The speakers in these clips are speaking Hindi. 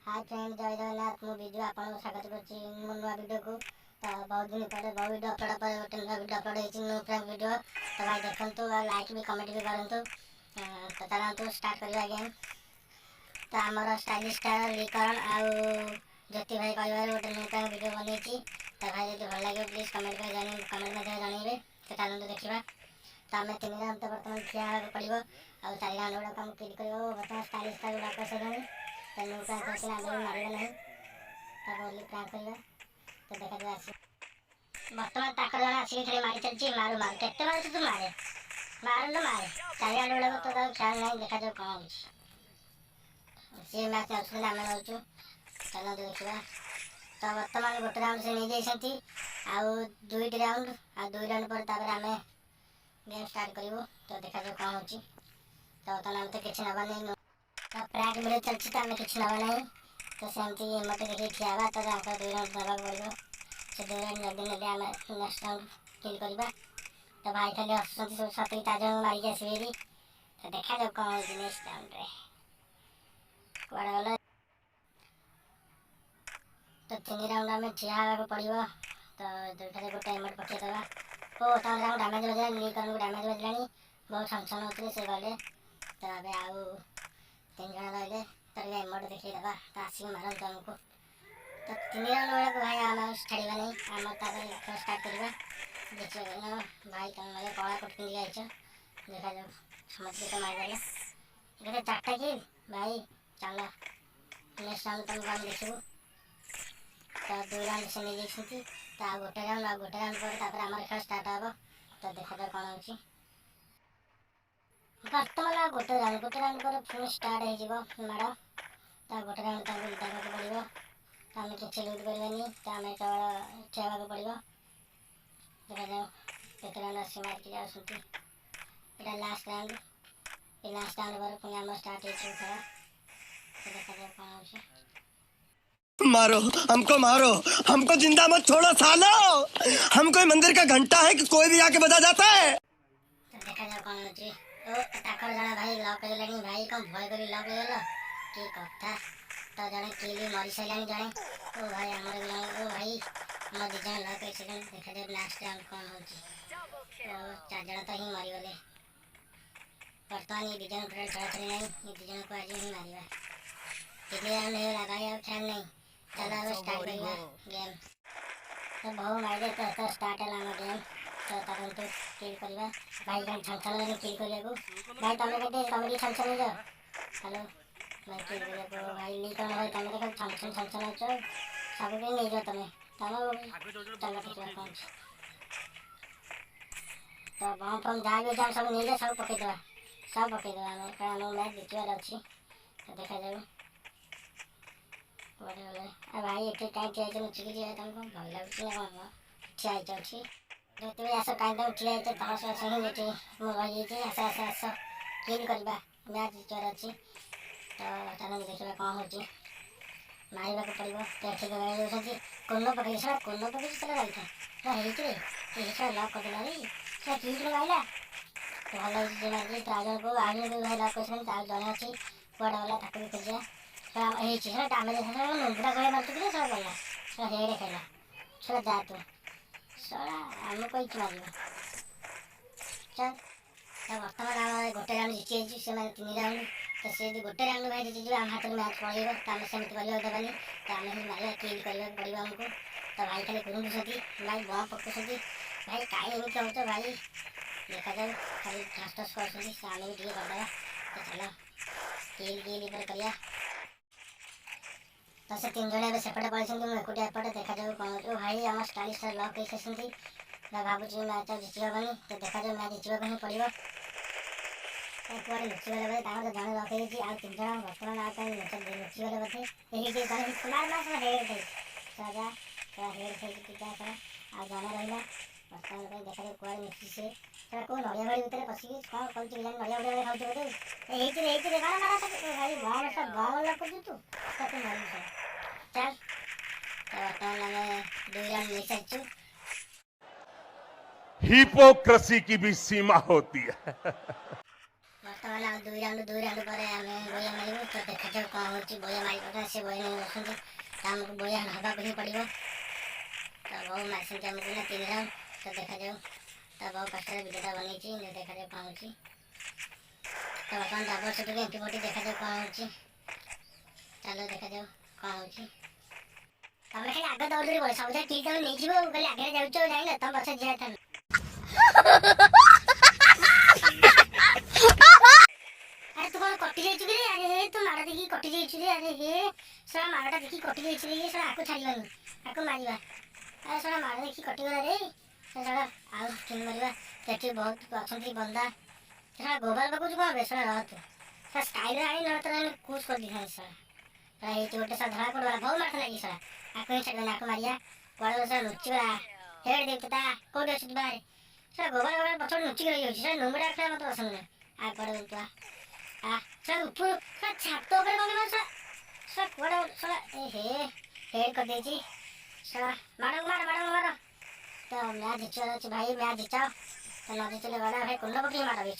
हाय फ्रेंड, जय जगन्नाथ। मो वीडियो आपन स्वागत करछि मो नुआ वीडियो को। तो बहुत दिन पर बहुत वीडियो अपलोड पर गोटे नुआ वीडियो अपलोड होछि न्यू फ्रेंड वीडियो। तो भाई देखंतु और लाइक भी कमेंट भी करंतु। तो चलंतु स्टार्ट करिया गेम। तो हमर स्टाइलिश स्टार लिकरण आउ ज्योति भाई कहबार गोटे न्यू फ्रेंड वीडियो बनेछि। तो भाई यदि भल लागे प्लीज कमेंट में जानि कमेंट में जणाइबे। तो चलंतु देखिबा। तो हमें 3 राउंड तो वर्तमान खिया पड़िबो और 4 राउंड गुड़ा काम किल करियो। वर्तमान स्टाइलिश स्टार गुड़ा कर सगनी तो न्यू फ्रेंड करके आगे मारिबा नहीं तब ओली प्रांक करिबा। तो देखा जाए आसी वर्तमान ताकर जण आसी खाली मारी चलची मारू मारू केते मारू तू मारे मारू न मारे 4 राउंड गुड़ा तो ताऊ ख्याल नहीं। देखा जाए कौन होछि से मैच आउट आमे होछु। चलो देखिबा। तो वर्तमान गोटे राउंड से नहीं जाइसंती आउ 2 राउंड आ 2 राउंड पर तापर आमे गेम स्टार्ट करिवो। तो देखा जाए कौन होछि। तो तनाम तो किछ नबा नहीं तो प्रैंक वीडियो चलछि त हमें किछ नबा नहीं। तो सेमती मत देखि खियाबा तो आंका 2 राउंड दबा पड़िबो। से 2 राउंड जल्दी जल्दी आमे नेक्स्ट राउंड किल करबा। तो भाई खाली हसंती सब साथी ताजा मारी के आसीबेरी। तो देखा जाए कौन होछि नेक्स्ट राउंड रे कोड़ा वाला। तो 3 राउंड में ठिया को पड़िबो। तो देखा गोटे एमोट पके दबा ओ त राउंड डैमेज हो जाए नी करन डैमेज हो जानी बहुत टेंशन होतले से गले। तो अबे आउ 3 जण रहले तो एमोट देखि दबा तो आसी मारन हमको। तो 3 राउंड वाला को भाई आम छाड़ीबा नहीं आम तापर स्टार्ट करबा। देखिए ना भाई तुम मेरे कला कोट पिंदी आइछ। देखा जाओ समझ के मार गले देखा चारटा किल भाई। चलो नेक्स्ट राउंड तुम काम देखिबो। तो 2 राउंड से नहीं जाइछथि तो आ गोटे राउंड पर तापर हमर खेल स्टार्ट हबो। तो देखा जाओ कोन होछि। वर्तमान गोटे राउंड पर फुल स्टार्ट हो जिवो मारो। तो गोटे राउंड तक लूटा को पड़िबो। तो हमें किछ लूट करबानी तो हमें केवल ठेवा को पड़िबो। देखा जाओ केते राउंड से मार के जाओ सुती एटा लास्ट राउंड। ए लास्ट राउंड पर पुनी हम स्टार्ट हो छि खेल। तो देखा जाओ कोन होछि। मारो हमको जिंदा मत छोड़ो सालो। हम कोई मंदिर का घंटा है कि कोई भी आके बजा जाता है। तो देखा जाओ कोन होछि। ओ ताकर जणा भाई लॉक करलानी भाई कम भय करी लॉक हेलो की कथा। तो जणे किली मरी सैलानी जणे ओ भाई हमर ओ भाई हम दी जण लॉक कर सेकंड। देखा जाओ लास्ट राउंड कोन होछि। ओ 4 जण तो ही मरी गले। वर्तमान ये दी जण ट्रेड चलत नहीं ये दी जण को आज ही मारिबा। इतने राउंड नहीं लगा यार ख्याल नहीं। चलो अब स्टार्ट करिया गेम। तो बहु मारे तो स्टार्ट है लामा गेम। तो तब तो किल करिबा भाई गन छन में किल करियाको भाई तमे कते कमेडी छन हो जा। हेलो मैं किल करियाको भाई नी करन भाई तमे देखो छन हो छ सब के नहीं जो तमे चलो देखिबा कौन। तो बम फम जा भी जा सब नहीं सब पके देबा हम कारण मैच जितवार अछि। तो देखा जाओ आ भाई एटे टाइम ठिया छै मुझे कि तुमको भल लागछ ना ठिया छै जो तुम ऐसा कांदा ठिया छै तमाशा सही बेटे मो भाई छै ऐसा किल करबा मैच जितवार अछि। तो चलो देखिबा कोन होछि। मारिबा को पड़िबो पेठी के गए होछि कोनो पकड़ी चला रही था ना हे छै ये सब लॉक कर देला रे से किल लगाइला। तो भल जे मारली ट्राजर को आगे को भाई लॉक करछन ता जने अछि कोडा वाला ताकि खोजिया। तो हम ए छै ना डैमेज है ना बुढ़ा गए मारते के सब गला से हेड खेला चला जा तू साला हम कोई मारिबा चल। तो वर्तमान हम गोटे राउंड जीति छी से माने 3 राउंड। तो से गोटे राउंड भाई जीति हम हाथ में मैच पड़ेगा तो हम सेमित करियो दबानी तो हम ही मारे किल करबा पड़िबा हमको। तो भाई खाली गुरु सती भाई बम पक्के सती भाई काई एमि कहू तो भाई देखा जाओ खाली ठास कर सती सामने भी कर दबा। तो चलो किल पर करिया। तो से 3 जण सेपटे पड़े मैं एकुटिया एपटे देखा जाओ कौन ओ भाई हम स्टाइलिश लॉक कैसे मैं भावुँ मैच जितवानी। तो देखा जाओ मैच जितवा को ही पड़ो। एक बार लुचिगले बोले तार जण लॉक होई आ 3 जण वर्तमान आ कहीं लुचिगले बोले यही जे जण मार मार सब हेड थे राजा तो हेड थे कि क्या कर आ जण रहिला वर्तमान पे देखा जाओ कोई मिक्सी से तो को नड़िया बाड़ी भीतर पसी कौन कौन चीज नड़िया बाड़ी खाउ बोले यही रे गाना मारा था भाई बम सब बम लॉक कर तू तो तू मारी से चल। तो वर्तमान हमें 2 राउंड मिस आछु। हिपोक्रेसी की भी सीमा होती है। ବର୍ତ୍ତମାନ ଆଉ 2 ରାଉଣ୍ଡ ପରେ ଆମେ ବୟା ମାରିବୁ। ତ ଦେଖାଯାଉ କ'ଣ ହେଉଛି। ବୟା ମାରିବା ସେ ବୟା ନେଇ ବସନ୍ତି, ତ ଆମକୁ ବୟା ହେବାକୁ ହିଁ ପଡ଼ିବ। ତ ବହୁ ମାରିଛନ୍ତି ଆମକୁ ନା 3 ରାଉଣ୍ଡ। ତ ଦେଖାଯାଉ, ତ ବହୁ କଷ୍ଟରେ ଭିଡ଼ିଓଟା ବନେଇଛି, ଦେଖାଯାଉ କ'ଣ ହେଉଛି। ତ ବର୍ତ୍ତମାନ ଡବଲ ସୁଟିଂ ଏଣ୍ଟ୍ରି ଦେଖାଯାଉ କ'ଣ ହେଉଛି। ଚାଲ ଦେଖାଯାଉ କ'ଣ ହେଉଛି। ତମେ ଖାଲି ଆଗ ଦୌଡ଼ି ପଡ଼ିବ, ସବୁଯାକ ଠିକ୍ ତମେ ନେଇଯିବ ଆଉ, ଖାଲି ଆଗରେ ଯାଉଛ ଜାଣିଲ, ତମ ପଛ ଯିବା କଥା ନୁହେଁ। ଆରେ ତୁ କ'ଣ କଟି ଯାଇଛୁ କି? ଆରେ ହେ ତୁ ମାଡ଼ ଦେଖିକି କଟି ଯାଇଛୁ ରେ। ଆରେ ହେ ଶଳା ମାଡ଼ଟା ଦେଖିକି କଟି ଯାଇଛୁ ରେ। ଶଳା ଆକୁ ଛାଡ଼ିବାନି, ଆକୁ ମାରିବା। ଆରେ ଶଳା ମାଡ଼ ଦେଖିକି କଟିଗଲା ରେ। ଶଳା ଆଉ କେମିତି ମାରିବା? ସେଠି ବହୁତ ଅଛନ୍ତି ବନ୍ଦା। ଶଳା ଗୋବାଲ ପକଉଛୁ କ'ଣ ବେ? ଶଳା ରହ ତୁ, ଶଳା ଷ୍ଟାଇଲରେ ଆଣି ନ ତ ଆମେ କୁଚ୍ କରିଦେଇଥାନ୍ତି। ଶଳା ଶଳା ହେଇଛି ଗୋଟେ ଶଳା ଧଳା ପଡ଼ିଗଲା, ବହୁତ ମାଡ଼ ଲାଗି। ଶଳା ଆକୁ ହିଁ ଛାଡ଼ିବାନି, ଆକୁ ମାରିବା। କୁଆଡ଼େ ଶଳା ଲୁଚିଗଲା। ହେଡ଼ ଦେଉଛି ତା, କେଉଁଠି ଅଛୁ ତୁ ବାହାରେ? ଶଳା ଗୋବାଲ ପଛରେ ଲୁଚିକି ରହିଯାଉଛି। ଶଳା ନୁଙ୍ଗଟା ରଖିବା ମୋତେ ପସନ୍ଦ ନୁହେଁ। ଆଉ କୁଆଡ଼େ ବୁଲୁଥିବା ଶଳା ଉପରୁ, ଶଳା ଛାତ ଉପରେ କ'ଣ ମାରୁଛ? ଶଳା କୁଆଡ଼େ ଶଳା ଏ ହେ ହେଡ଼ କରିଦେଇଛି। ଶଳା ମାଡ଼ ମାର। ତ ମ୍ୟାଚ୍ ଜିତିବାର ଅଛି ଭାଇ, ମ୍ୟାଚ୍ ଜିତାଅ। ତ ନ ଜିତିଲେ ଗଲା ଭାଇ, କୁଣ୍ଡ ପକେଇ ମାଡ଼ ବି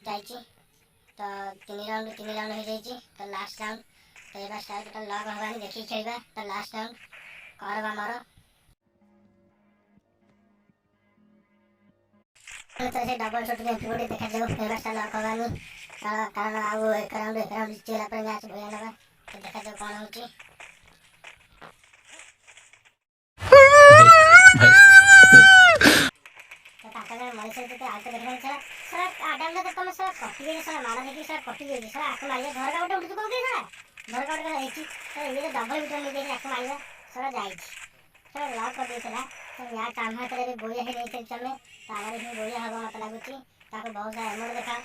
ଯାଇଛି। ତ 3 ରାଉଣ୍ଡ ହେଇଯାଇଛି। ତ ଲାଷ୍ଟ ରାଉଣ୍ଡ, ତ ଏবার ଷ୍ଟାର୍ଟ ଟୋଟାଲ ଲକ୍ ହେବାନି, ଦେଖିକି ଖେଳିବା। ତ ଲାଷ୍ଟ ରାଉଣ୍ଡ କର ବା ମର। ତ ସେ ଡବଲ ସୁଟିଂ ଏଣ୍ଟ୍ରି ଦେଖାଯାଉ, ଏবার ଷ୍ଟାର୍ଟ ଲକ୍ ହେବାନି, କାରଣ ଆଉ 1 ରାଉଣ୍ଡ ଜିତିଗଲା ପରେ ମ୍ୟାଚ୍ ବୟା ନେବା। ତ ଦେଖାଯାଉ କ'ଣ ହେଉଛି। ତ ତାଙ୍କ ଜଣେ ମଣିଷ ଯେତେ ଆଉ ତ ଦେଖିନାହାନ୍ତି। ଶଳା ଆଡାମଟା ତମେ ଶଳା କଟିଯାଇଛି, ଶଳା ମାଡ଼ ଦେଖିକି ଶଳା କଟିଯାଇଛି। ଶଳା ଆକୁ ମାରିବା, ଝରକା ଗୋଟେ ଉଠୁଛୁ କ'ଣ କି? ଶଳା ଝରକା ଗୋଟେ ହେଇଛି, ତ ଇଏ ଡବଲ ଭିତରେ ନେଇଯାଇଛି, ଆକୁ ମାରିବା। ଶଳା ଯାଇଛି, ଶଳା ଲକ୍ କରିଦେଇଥିଲା। ତ ମ୍ୟାଚ୍ ଆମ ହାତରେ ବି ବୟା ହେଇଯାଇଥିଲି ଆମେ, ତ ଆମର ହିଁ ବୟା ହେବ ମୋତେ ଲାଗୁଛି। ତାକୁ ବହୁତ ସାରା ଏମୋଟ ଦେଖାଅ,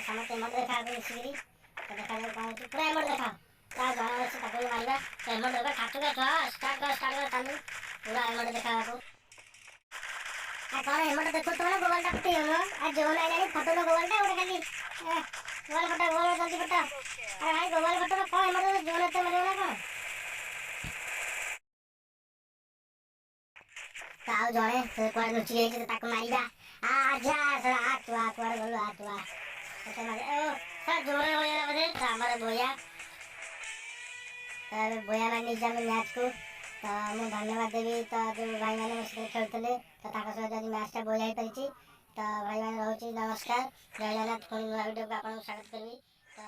ସମସ୍ତେ ଏମୋଟ ଦେଖାଅ ମିଶିକିରି। ତ ଦେଖାଯାଉ କ'ଣ ହେଉଛି। ପୁରା ଏମୋଟ ଦେଖାଅ, ତା ଜଣ ଅଛି ତାକୁ ବି ମାରିବା। ତ ଏମୋଟ ଦେଖ, ଠାକୁର ଷ୍ଟାର୍ଟ କର ଚାଲୁ, ପୁରା ଏମୋଟ ଦେଖାବାକୁ। ଆଉ କ'ଣ ଏମୋଟ ଦେଖୁଛ ମାନେ ଗୋବାଲଟା ଫୁଟେଇ ହେବ। ଆଉ ଜୋନ୍ ଆଇଲାଣି, ଫଟୋ ଗୋବାଲଟା ଗୋଟେ ଖାଲି ଗୋବାଲ ଫଟୋ, ଗୋବାଲ ଜଲ୍ଦି ଫଟୋ। ଆରେ ଭାଇ ଗୋବାଲ ଫଟୋ କ'ଣ ଏମୋଟ ଜୋନ୍ ଏତେ ମାରିବ ନା କ'ଣ? ତ ଆଉ ଜଣେ କୁଆଡ଼େ ଲୁଚି ଯାଇଛି, ତାକୁ ମାରିବା। ଯା କୁଆଡ଼େ ଗଲୁ, ତୁ ତତେ ମାରି ଓ ଶଳା ଜୋରରେ ହୋଇଗଲା ବୋଧେ। ତ ଆମର ବୟା, ତ ଏବେ ବୟା ମାରି ନେଇଛି ଆମେ ମ୍ୟାଚ୍କୁ। ତ ମୁଁ ଧନ୍ୟବାଦ ଦେବି ତ ଯେଉଁ ଭାଇମାନେ ମୋ ସହିତ ଖେଳୁଥିଲେ, ତ ତାଙ୍କ ସହିତ ଆଜି ମ୍ୟାଚ୍ଟା ବୟା ହେଇପାରିଛି। ତ ଭାଇମାନେ ରହୁଛି, ନମସ୍କାର, ଜୟ ଜଗନ୍ନାଥ। ପୁଣି ନୂଆ ଭିଡ଼ିଓକୁ ଆପଣଙ୍କୁ ସ୍ୱାଗତ କରିବି। ତ